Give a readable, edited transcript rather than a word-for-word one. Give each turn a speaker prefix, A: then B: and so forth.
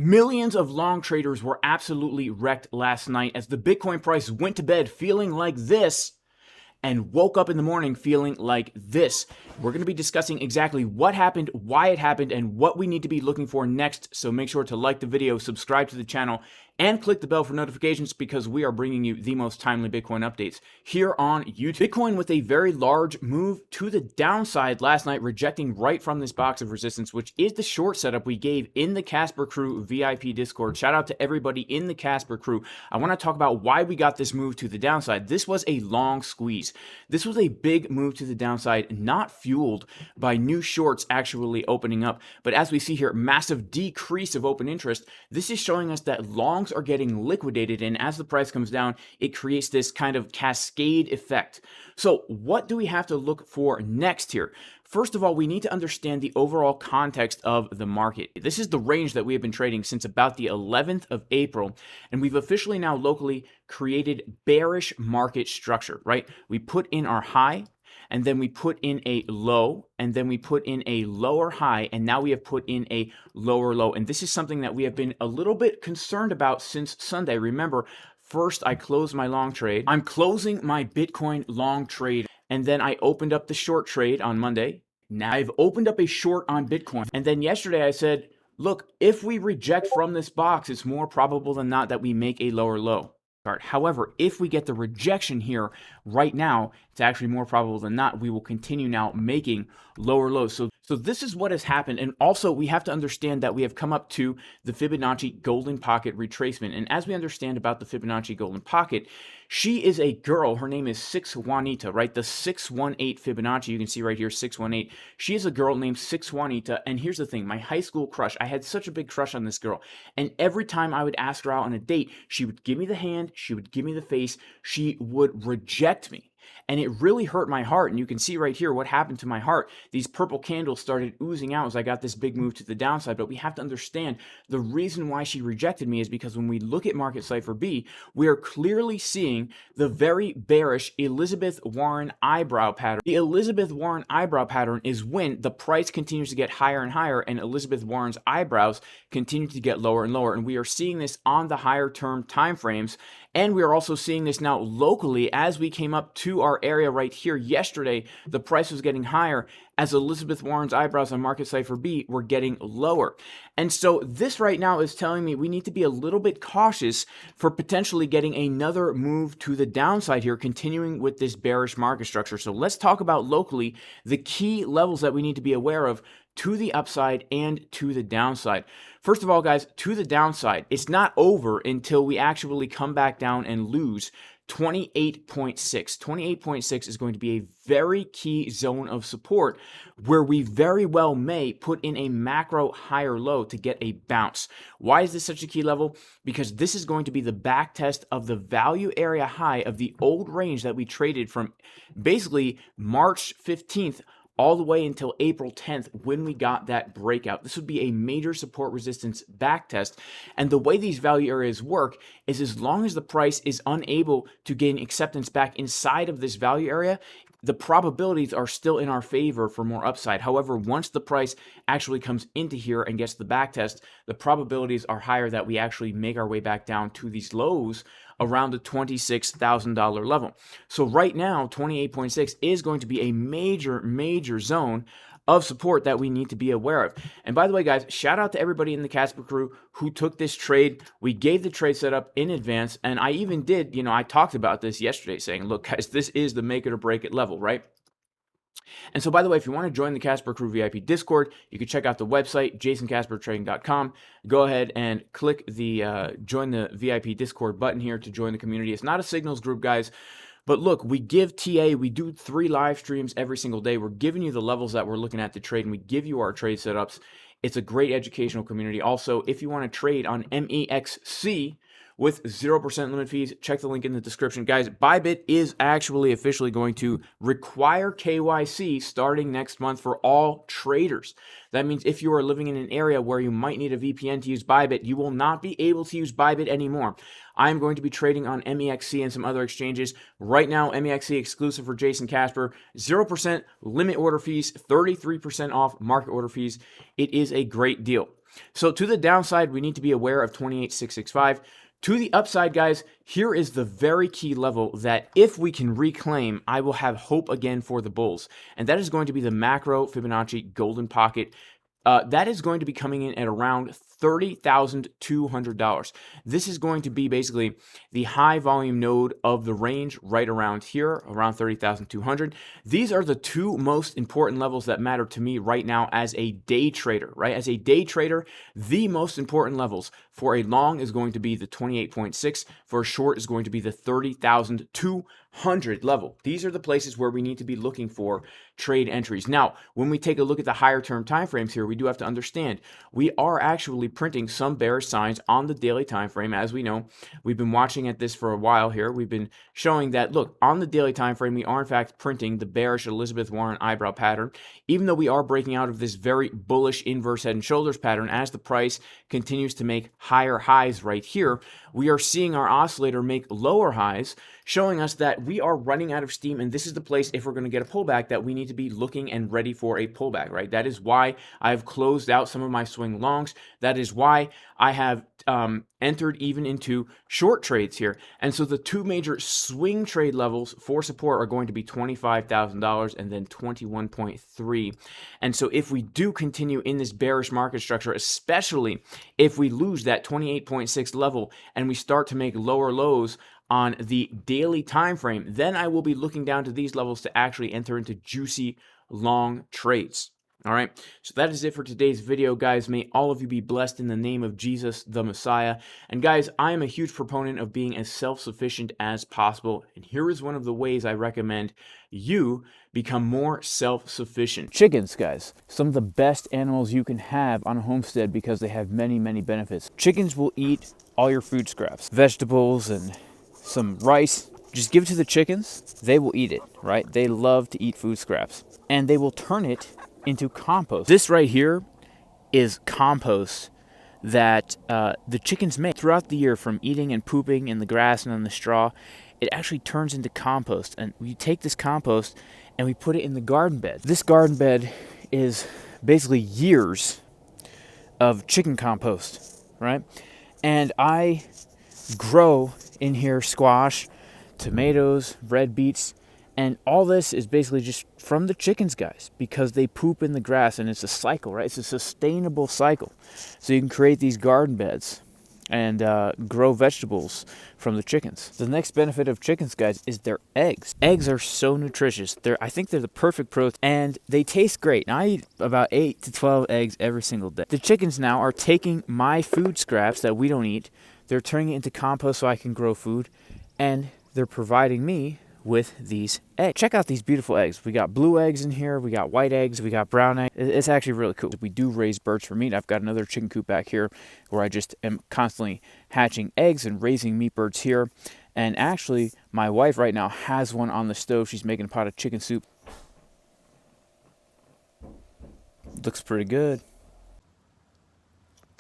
A: Millions of long traders were absolutely wrecked last night as the Bitcoin price went to bed feeling like this and woke up in the morning feeling like this. We're going to be discussing exactly what happened, why it happened, and what we need to be looking for next. So make sure to like the video, subscribe to the channel, and click the bell for notifications because we are bringing you the most timely Bitcoin updates here on YouTube. Bitcoin with a very large move to the downside last night, rejecting right from this box of resistance, which is the short setup we gave in the Casper Crew VIP Discord. Shout out to everybody in the Casper Crew. I want to talk about why we got this move to the downside. This was a long squeeze. This was a big move to the downside, not fueled by new shorts actually opening up, but as we see here, massive decrease of open interest. This is showing us that longs are getting liquidated, and as the price comes down, it creates this kind of cascade effect. So what do we have to look for next here? First of all, we need to understand the overall context of the market. This is the range that we have been trading since about the 11th of April, and we've officially now locally created bearish market structure, right? We put in our high, and then we put in a low, and then we put in a lower high, and now we have put in a lower low. And this is something that we have been a little bit concerned about since Sunday. Remember, first I closed my long trade. I'm closing my Bitcoin long trade, and then I opened up the short trade on Monday. Now I've opened up a short on Bitcoin. And then yesterday I said, look, if we reject from this box, it's more probable than not that we make a lower low. However, if we get the rejection here right now, it's actually more probable than not we will continue now making lower lows. So this is what has happened. And also we have to understand that we have come up to the Fibonacci golden pocket retracement. And as we understand about the Fibonacci golden pocket, she is a girl. Her name is 6 Juanita, right? The 618 Fibonacci, you can see right here, 618. She is a girl named 6 Juanita. And here's the thing, my high school crush, I had such a big crush on this girl. And every time I would ask her out on a date, she would give me the hand, she would give me the face, she would reject me. And it really hurt my heart. And you can see right here what happened to my heart. These purple candles started oozing out as I got this big move to the downside. But we have to understand the reason why she rejected me is because when we look at Market Cipher B, we are clearly seeing the very bearish Elizabeth Warren eyebrow pattern. The Elizabeth Warren eyebrow pattern is when the price continues to get higher and higher and Elizabeth Warren's eyebrows continue to get lower and lower. And we are seeing this on the higher term time frames. And we are also seeing this now locally as we came up to our area right here yesterday. The price was getting higher as Elizabeth Warren's eyebrows on Market Cipher B were getting lower. And so this right now is telling me we need to be a little bit cautious for potentially getting another move to the downside here, continuing with this bearish market structure. So let's talk about locally the key levels that we need to be aware of to the upside and to the downside. First of all, guys, to the downside, it's not over until we actually come back down and lose 28.6. 28.6 is going to be a very key zone of support where we very well may put in a macro higher low to get a bounce. Why is this such a key level? Because this is going to be the back test of the value area high of the old range that we traded from basically March 15th all the way until April 10th when we got that breakout. This would be a major support resistance back test. And the way these value areas work is as long as the price is unable to gain acceptance back inside of this value area, the probabilities are still in our favor for more upside. However, once the price actually comes into here and gets the back test, the probabilities are higher that we actually make our way back down to these lows around the $26,000 level. So right now, 28.6 is going to be a major zone of support that we need to be aware of. And by the way, guys, shout out to everybody in the Casper Crew who took this trade. We gave the trade setup in advance, and I even did, I talked about this yesterday saying, look, guys, this is the make it or break it level, right? And so, by the way, if you want to join the Casper Crew VIP Discord, you can check out the website, jasoncaspertrading.com. Go ahead and click the join the VIP Discord button here to join the community. It's not a signals group, guys. But look, we give TA, we do 3 live streams every single day. We're giving you the levels that we're looking at to trade, and we give you our trade setups. It's a great educational community. Also, if you want to trade on MEXC, with 0% limit fees, check the link in the description. Guys, ByBit is actually officially going to require KYC starting next month for all traders. That means if you are living in an area where you might need a VPN to use ByBit, you will not be able to use ByBit anymore. I'm going to be trading on MEXC and some other exchanges. Right now, MEXC exclusive for Jason Casper, 0% limit order fees, 33% off market order fees. It is a great deal. So to the downside, we need to be aware of 28,665. To the upside, guys, here is the very key level that if we can reclaim, I will have hope again for the bulls. And that is going to be the macro Fibonacci golden pocket. That is going to be coming in at around $30,200. This is going to be basically the high volume node of the range right around here, around 30,200. These are the two most important levels that matter to me right now as a day trader, right? As a day trader, the most important levels for a long is going to be the 28.6. For a short is going to be the 30,200 level. These are the places where we need to be looking for trade entries. Now, when we take a look at the higher term time frames here, we do have to understand we are actually printing some bearish signs on the daily time frame. As we know, we've been watching at this for a while here. We've been showing that, look, on the daily time frame, we are in fact printing the bearish Elizabeth Warren eyebrow pattern, even though we are breaking out of this very bullish inverse head and shoulders pattern. As the price continues to make higher highs right here, we are seeing our oscillator make lower highs, showing us that we are running out of steam, and this is the place, if we're going to get a pullback, that we need to be looking and ready for a pullback, right? That is why I've closed out some of my swing longs. That is why I have entered even into short trades here. And so the two major swing trade levels for support are going to be $25,000 and then 21.3. And so if we do continue in this bearish market structure, especially if we lose that 28.6 level and we start to make lower lows on the daily time frame, then I will be looking down to these levels to actually enter into juicy long trades. All right, so that is it for today's video, guys. May all of you be blessed in the name of Jesus, the Messiah. And guys, I am a huge proponent of being as self-sufficient as possible. And here is one of the ways I recommend you become more self-sufficient. Chickens, guys, some of the best animals you can have on a homestead because they have many, many benefits. Chickens will eat all your food scraps, vegetables and some rice. Just give it to the chickens, they will eat it, right? They love to eat food scraps, and they will turn it into compost. This right here is compost that the chickens make throughout the year from eating and pooping in the grass and on the straw. It actually turns into compost, and we take this compost and we put it in the garden bed. This garden bed is basically years of chicken compost, right? And I grow in here squash, tomatoes, red beets, and all this is basically just from the chickens, guys, because they poop in the grass, and it's a cycle, right? It's a sustainable cycle. So you can create these garden beds and grow vegetables from the chickens. The next benefit of chickens, guys, is their eggs. Eggs are so nutritious. I think they're the perfect protein, and they taste great. And I eat about 8 to 12 eggs every single day. The chickens now are taking my food scraps that we don't eat. They're turning it into compost so I can grow food, and they're providing me with these eggs. Check out these beautiful eggs. We got blue eggs in here, we got white eggs, we got brown eggs. It's actually really cool. We do raise birds for meat. I've got another chicken coop back here where I just am constantly hatching eggs and raising meat birds here. And actually, my wife right now has one on the stove. She's making a pot of chicken soup. Looks pretty good.